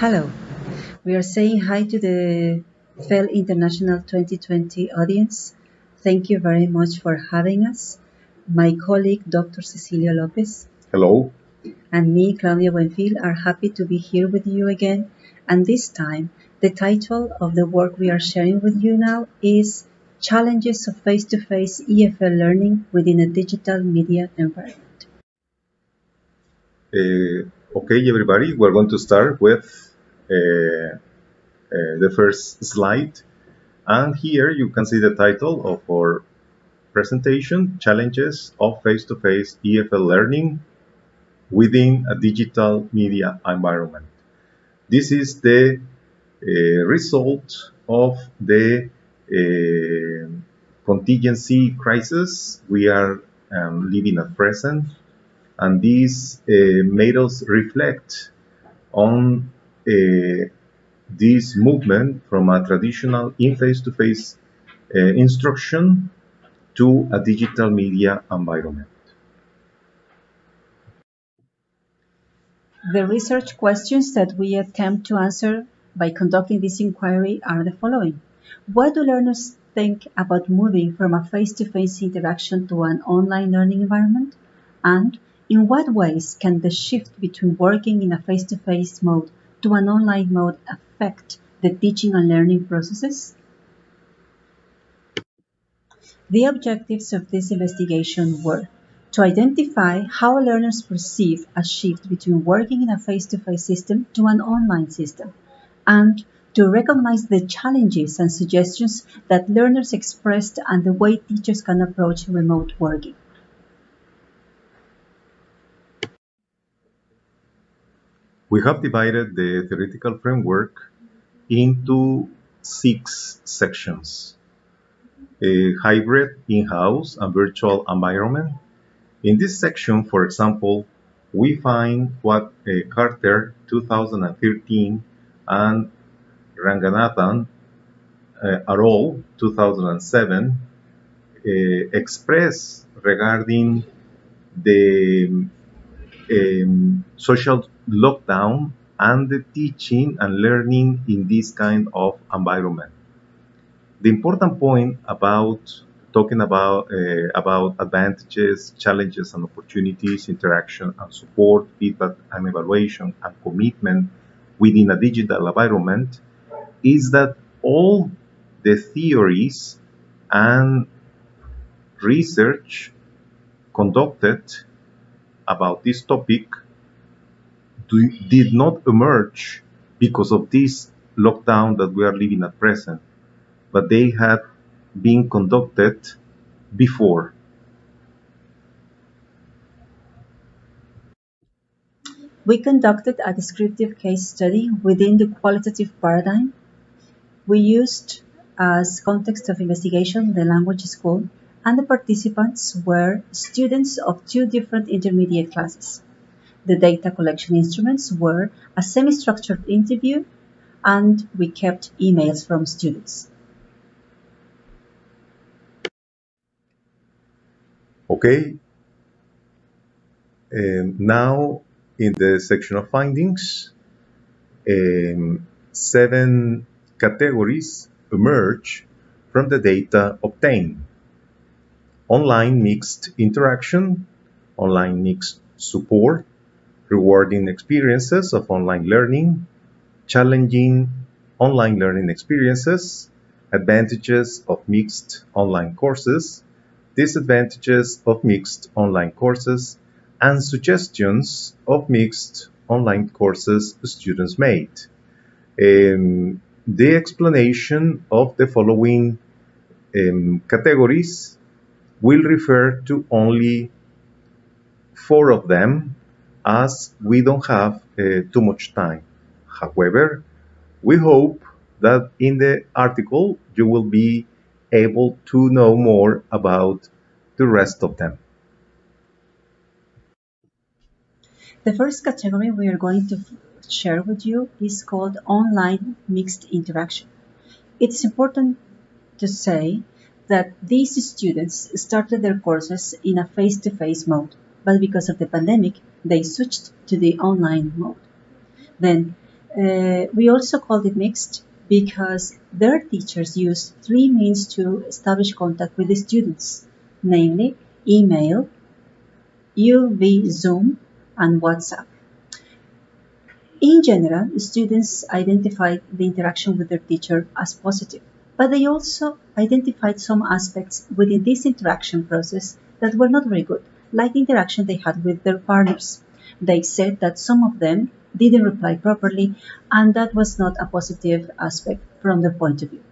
Hello, we are saying hi to the FEL International 2020 audience. Thank you very much for having us. My colleague, Dr. Cecilio López. Hello. And me, Claudia Buenfil, are happy to be here with you again. And this time, the title of the work we are sharing with you now is Challenges of Face-to-Face EFL Learning within a Digital Media Environment. Okay, everybody, we're going to start with the first slide. And here you can see the title of our presentation, Challenges of Face-to-Face EFL Learning within a Digital Media Environment. This is the result of the contingency crisis we are living at present. And this made us reflect on this movement from a traditional face-to-face instruction to a digital media environment. The research questions that we attempt to answer by conducting this inquiry are the following. What do learners think about moving from a face-to-face interaction to an online learning environment? And in what ways can the shift between working in a face-to-face mode to an online mode affect the teaching and learning processes? The objectives of this investigation were to identify how learners perceive a shift between working in a face-to-face system to an online system, and to recognize the challenges and suggestions that learners expressed and the way teachers can approach remote working. We have divided the theoretical framework into 6 sections: a hybrid, in-house, and virtual environment. In this section, for example, we find what Carter 2013 and Ranganathan et al. 2007 express regarding the social lockdown and the teaching and learning in this kind of environment. The important point about talking about advantages, challenges and opportunities, interaction and support, feedback and evaluation and commitment within a digital environment is that all the theories and research conducted about this topic did not emerge because of this lockdown that we are living at present, but they had been conducted before. We conducted a descriptive case study within the qualitative paradigm. We used as context of investigation the language school, and the participants were students of 2 different intermediate classes. The data collection instruments were a semi-structured interview, and we kept emails from students. Okay, now in the section of findings, 7 categories emerge from the data obtained: online mixed interaction, online mixed support, rewarding experiences of online learning, challenging online learning experiences, advantages of mixed online courses, disadvantages of mixed online courses, and suggestions of mixed online courses students made. The explanation of the following categories will refer to only 4 of them, as we don't have too much time. However, we hope that in the article you will be able to know more about the rest of them. The first category we are going to share with you is called online mixed interaction. It's important to say that these students started their courses in a face-to-face mode, but because of the pandemic, they switched to the online mode. Then We also called it mixed because their teachers used three means to establish contact with the students, namely email, UV Zoom, and WhatsApp. In general, students identified the interaction with their teacher as positive, but they also identified some aspects within this interaction process that were not very good, like the interaction they had with their partners. They said that some of them didn't reply properly, and that was not a positive aspect from their point of view.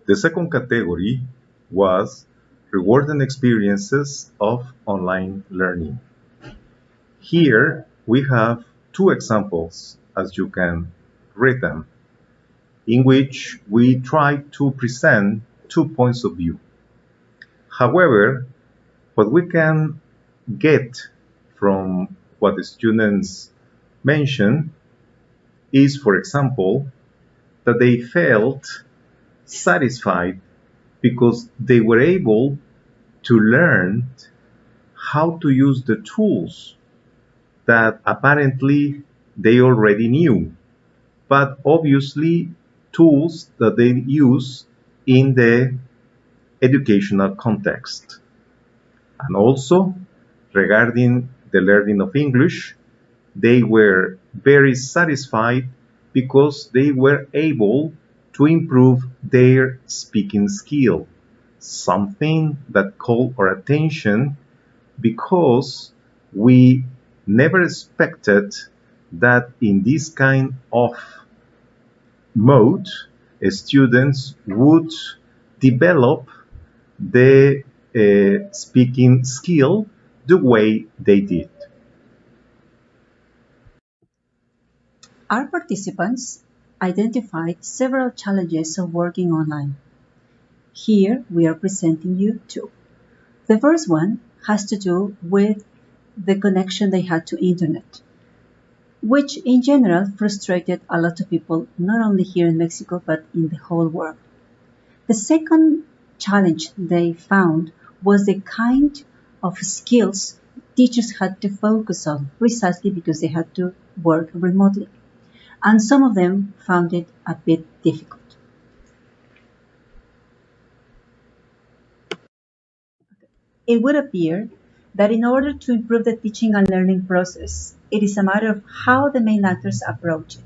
The second category was rewarding experiences of online learning. Here we have two examples, as you can read them, in which we try to present 2 points of view. However, what we can get from what the students mention is, for example, that they felt satisfied because they were able to learn how to use the tools that apparently they already knew, but obviously tools that they use in the educational context. And also, regarding the learning of English, they were very satisfied because they were able to improve their speaking skill, something that called our attention because we never expected that in this kind of mode, students would develop the speaking skill the way they did. Our participants identified several challenges of working online. Here we are presenting you two. The first one has to do with the connection they had to internet, which in general frustrated a lot of people, not only here in Mexico, but in the whole world. The second challenge they found was the kind of skills teachers had to focus on, precisely because they had to work remotely. And some of them found it a bit difficult. It would appear that in order to improve the teaching and learning process, it is a matter of how the main actors approach it.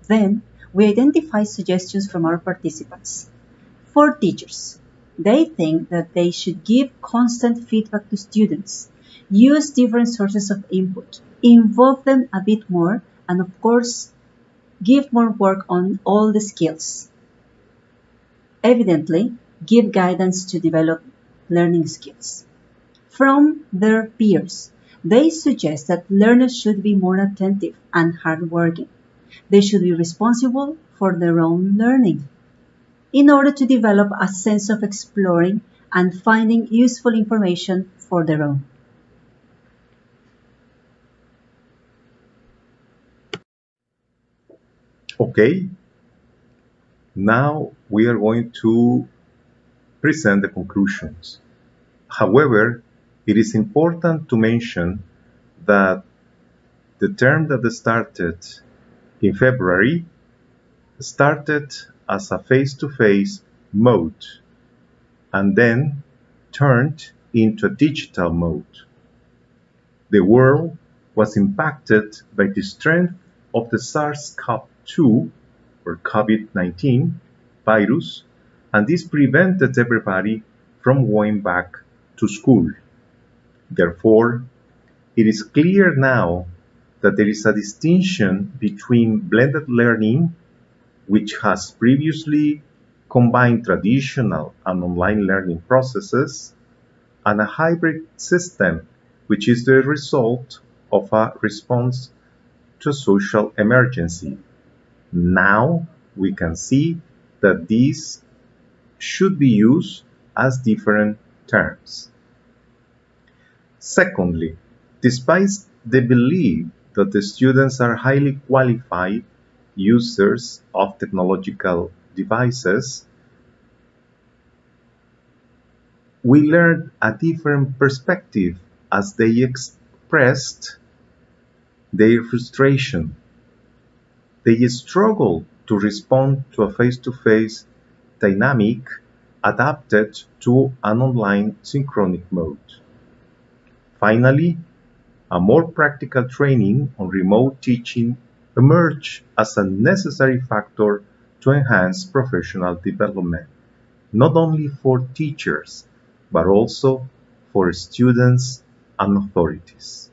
Then, we identify suggestions from our participants. For teachers, they think that they should give constant feedback to students, use different sources of input, involve them a bit more, and of course, give more work on all the skills. Evidently, give guidance to develop learning skills. From their peers, they suggest that learners should be more attentive and hardworking. They should be responsible for their own learning in order to develop a sense of exploring and finding useful information for their own. Okay, now we are going to present the conclusions. However, it is important to mention that the term that started in February started as a face-to-face mode and then turned into a digital mode. The world was impacted by the strength of the SARS-CoV-2 or COVID-19 virus, and this prevented everybody from going back to school. Therefore, it is clear now that there is a distinction between blended learning, which has previously combined traditional and online learning processes, and a hybrid system, which is the result of a response to a social emergency. Now we can see that these should be used as different terms. Secondly, despite the belief that the students are highly qualified users of technological devices, we learned a different perspective as they expressed their frustration. They struggled to respond to a face-to-face dynamic adapted to an online synchronic mode. Finally, a more practical training on remote teaching emerged as a necessary factor to enhance professional development, not only for teachers, but also for students and authorities.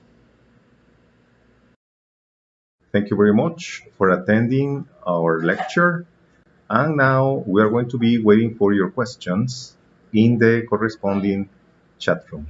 Thank you very much for attending our lecture. And now we are going to be waiting for your questions in the corresponding chat room.